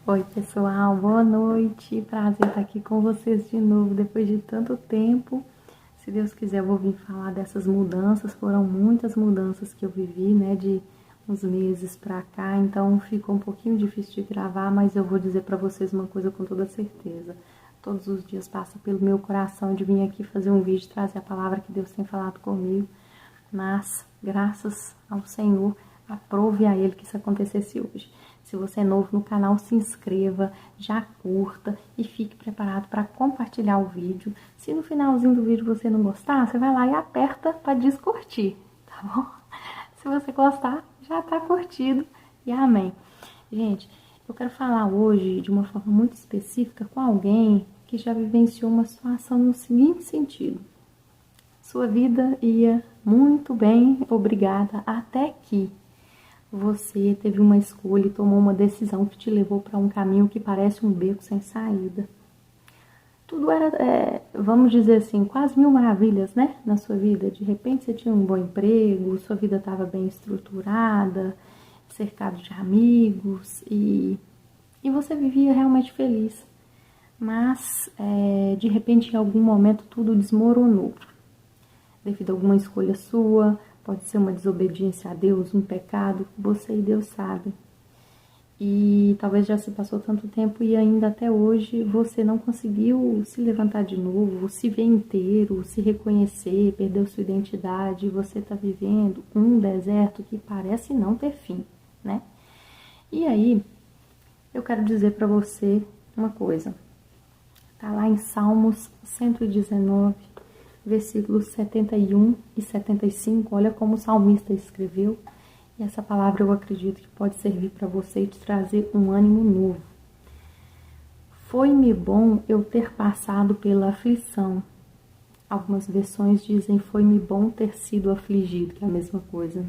Oi, pessoal, boa noite. Prazer estar aqui com vocês de novo depois de tanto tempo. Se Deus quiser, eu vou vir falar dessas mudanças. Foram muitas mudanças que eu vivi, né, de uns meses pra cá, então ficou um pouquinho difícil de gravar, mas eu vou dizer pra vocês uma coisa com toda certeza. Todos os dias passa pelo meu coração de vir aqui fazer um vídeo, trazer a palavra que Deus tem falado comigo, mas graças ao Senhor, aprove a Ele que isso acontecesse hoje. Se você é novo no canal, se inscreva, já curta e fique preparado para compartilhar o vídeo. Se no finalzinho do vídeo você não gostar, você vai lá e aperta para descurtir, tá bom? Se você gostar, já tá curtido e amém. Gente, eu quero falar hoje de uma forma muito específica com alguém que já vivenciou uma situação no seguinte sentido. Sua vida ia muito bem, obrigada, até que você teve uma escolha e tomou uma decisão que te levou para um caminho que parece um beco sem saída. Tudo era, vamos dizer assim, quase mil maravilhas, né, na sua vida. De repente você tinha um bom emprego, sua vida estava bem estruturada, cercado de amigos e você vivia realmente feliz. Mas, de repente, em algum momento, tudo desmoronou. Devido a alguma escolha sua, pode ser uma desobediência a Deus, um pecado, você e Deus sabem. E talvez já se passou tanto tempo e ainda até hoje você não conseguiu se levantar de novo, se ver inteiro, se reconhecer, perdeu sua identidade. Você está vivendo um deserto que parece não ter fim, né? E aí, eu quero dizer para você uma coisa. Está lá em Salmos 119, versículos 71 e 75, olha como o salmista escreveu. E essa palavra eu acredito que pode servir para você e te trazer um ânimo novo. Foi-me bom eu ter passado pela aflição. Algumas versões dizem foi-me bom ter sido afligido, que é a mesma coisa,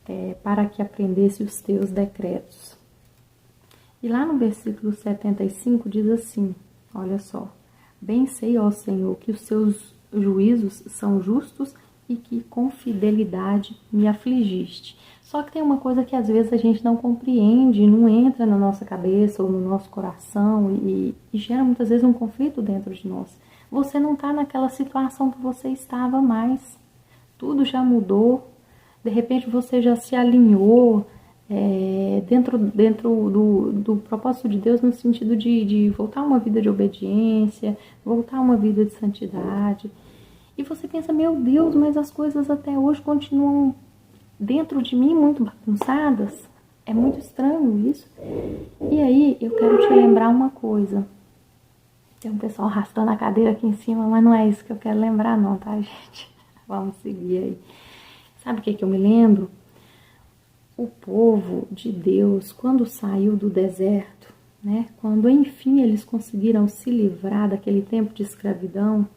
né? Para que aprendesse os teus decretos. E lá no versículo 75 diz assim, olha só: bem sei, ó Senhor, que os seus juízos são justos e que com fidelidade me afligiste. Só que tem uma coisa que às vezes a gente não compreende, não entra na nossa cabeça ou no nosso coração e gera muitas vezes um conflito dentro de nós. Você não está naquela situação que você estava mais. Tudo já mudou, de repente você já se alinhou dentro do propósito de Deus, no sentido de voltar a uma vida de obediência, voltar a uma vida de santidade. E você pensa, meu Deus, mas as coisas até hoje continuam dentro de mim muito bagunçadas. É muito estranho isso. E aí, eu quero te lembrar uma coisa. Tem um pessoal arrastando a cadeira aqui em cima, mas não é isso que eu quero lembrar não, tá, gente? Vamos seguir aí. Sabe o que eu me lembro? O povo de Deus, quando saiu do deserto, né? Quando enfim eles conseguiram se livrar daquele tempo de escravidão,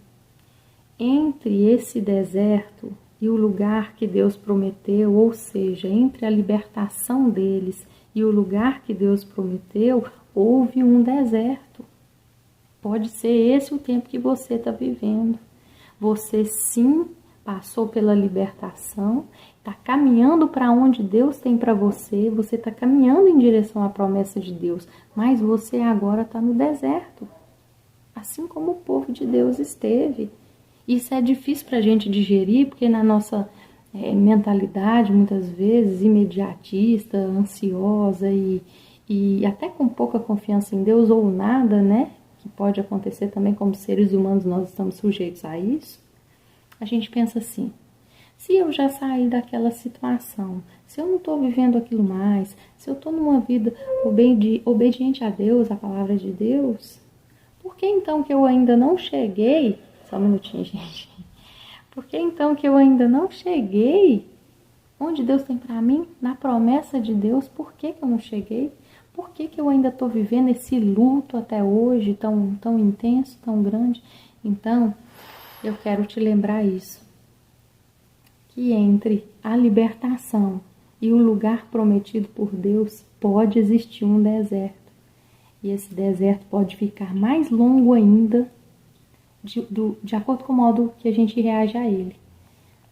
entre esse deserto e o lugar que Deus prometeu, ou seja, entre a libertação deles e o lugar que Deus prometeu, houve um deserto. Pode ser esse o tempo que você está vivendo. Você sim passou pela libertação, está caminhando para onde Deus tem para você, você está caminhando em direção à promessa de Deus, mas você agora está no deserto, assim como o povo de Deus esteve. Isso é difícil para a gente digerir, porque na nossa mentalidade, muitas vezes, imediatista, ansiosa e até com pouca confiança em Deus ou nada, né? Que pode acontecer também, como seres humanos, nós estamos sujeitos a isso. A gente pensa assim, se eu já saí daquela situação, se eu não estou vivendo aquilo mais, se eu estou numa vida obediente a Deus, à palavra de Deus, por que então que eu ainda não cheguei? Só um minutinho, gente. Por que então que eu ainda não cheguei onde Deus tem para mim? Na promessa de Deus, por que eu não cheguei? Por que eu ainda estou vivendo esse luto até hoje, tão intenso, tão grande? Então, eu quero te lembrar isso. Que entre a libertação e o lugar prometido por Deus pode existir um deserto. E esse deserto pode ficar mais longo ainda de acordo com o modo que a gente reage a ele,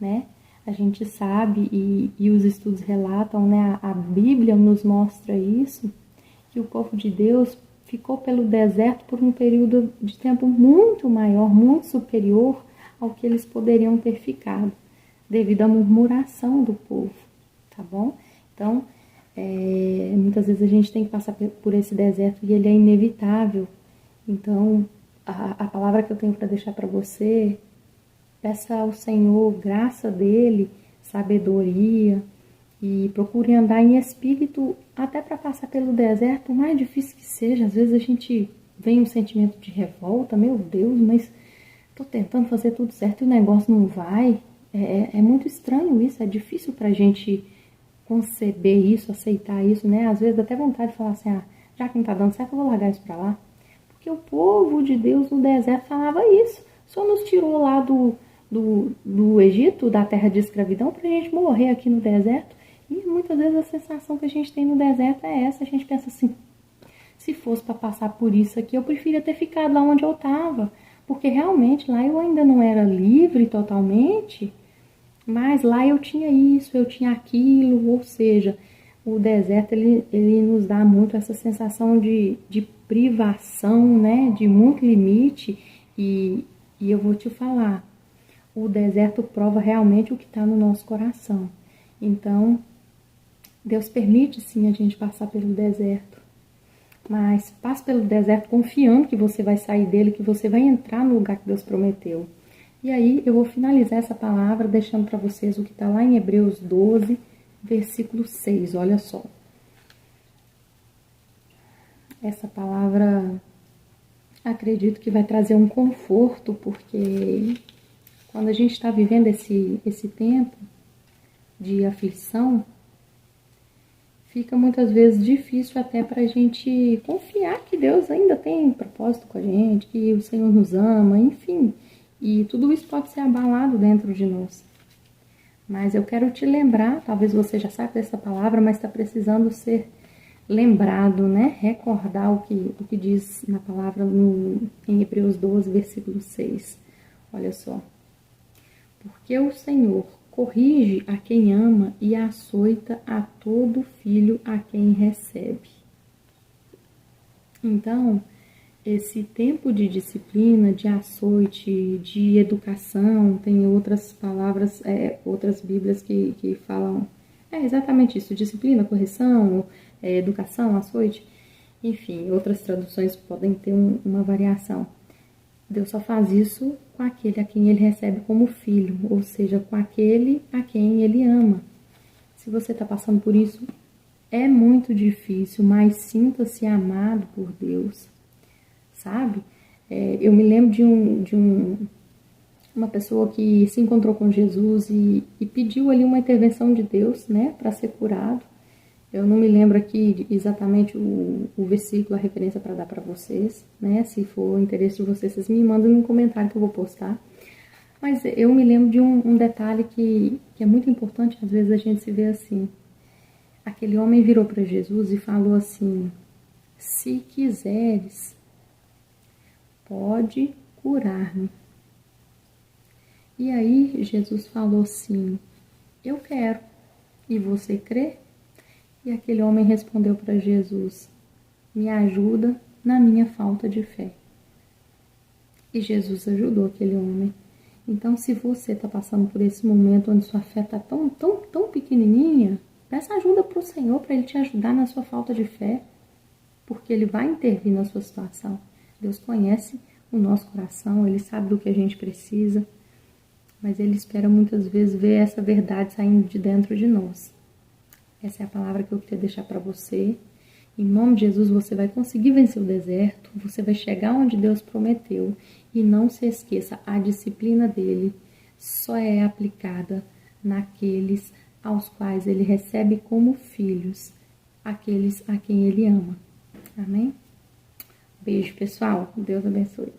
né? A gente sabe e os estudos relatam, né? A Bíblia nos mostra isso, que o povo de Deus ficou pelo deserto por um período de tempo muito maior, muito superior ao que eles poderiam ter ficado, devido à murmuração do povo, tá bom? Então, muitas vezes a gente tem que passar por esse deserto e ele é inevitável. Então, a palavra que eu tenho para deixar para você, peça ao Senhor graça dele, sabedoria, e procure andar em espírito até para passar pelo deserto, por mais difícil que seja. Às vezes a gente vem um sentimento de revolta, meu Deus, mas estou tentando fazer tudo certo e o negócio não vai. É muito estranho isso, é difícil para a gente conceber isso, aceitar isso, né? Às vezes dá até vontade de falar assim, já que não está dando certo, eu vou largar isso para lá. Porque o povo de Deus no deserto falava isso. Só nos tirou lá do Egito, da terra de escravidão, para a gente morrer aqui no deserto. E muitas vezes a sensação que a gente tem no deserto é essa. A gente pensa assim, se fosse para passar por isso aqui, eu preferia ter ficado lá onde eu estava. Porque realmente lá eu ainda não era livre totalmente, mas lá eu tinha isso, eu tinha aquilo. Ou seja, o deserto ele nos dá muito essa sensação de privação, né? De muito limite. E eu vou te falar, o deserto prova realmente o que está no nosso coração. Então, Deus permite sim a gente passar pelo deserto, mas passe pelo deserto confiando que você vai sair dele, que você vai entrar no lugar que Deus prometeu. E aí eu vou finalizar essa palavra deixando para vocês o que está lá em Hebreus 12, versículo 6, olha só. Essa palavra acredito que vai trazer um conforto, porque quando a gente está vivendo esse tempo de aflição, fica muitas vezes difícil até para a gente confiar que Deus ainda tem propósito com a gente, que o Senhor nos ama, enfim. E tudo isso pode ser abalado dentro de nós. Mas eu quero te lembrar, talvez você já saiba dessa palavra, mas está precisando ser lembrado, né? Recordar o que diz na palavra em Hebreus 12, versículo 6. Olha só. Porque o Senhor corrige a quem ama e açoita a todo filho a quem recebe. Então, esse tempo de disciplina, de açoite, de educação, tem outras palavras, outras bíblias que falam exatamente isso, disciplina, correção, educação, açoite, enfim, outras traduções podem ter uma variação. Deus só faz isso com aquele a quem ele recebe como filho, ou seja, com aquele a quem ele ama. Se você está passando por isso, é muito difícil, mas sinta-se amado por Deus, sabe? Eu me lembro de uma pessoa que se encontrou com Jesus e pediu ali uma intervenção de Deus, né, para ser curado. Eu não me lembro aqui exatamente o versículo, a referência para dar para vocês, né? Se for interesse de vocês, vocês me mandam no comentário que eu vou postar. Mas eu me lembro de um detalhe que é muito importante, às vezes a gente se vê assim. Aquele homem virou para Jesus e falou assim, se quiseres, pode curar-me. E aí Jesus falou assim, eu quero, e você crê? E aquele homem respondeu para Jesus, me ajuda na minha falta de fé. E Jesus ajudou aquele homem. Então, se você está passando por esse momento onde sua fé está tão pequenininha, peça ajuda para o Senhor, para Ele te ajudar na sua falta de fé, porque Ele vai intervir na sua situação. Deus conhece o nosso coração, Ele sabe do que a gente precisa, mas Ele espera muitas vezes ver essa verdade saindo de dentro de nós. Essa é a palavra que eu queria deixar para você. Em nome de Jesus, você vai conseguir vencer o deserto, você vai chegar onde Deus prometeu. E não se esqueça, a disciplina dele só é aplicada naqueles aos quais ele recebe como filhos, aqueles a quem ele ama. Amém? Beijo, pessoal. Deus abençoe.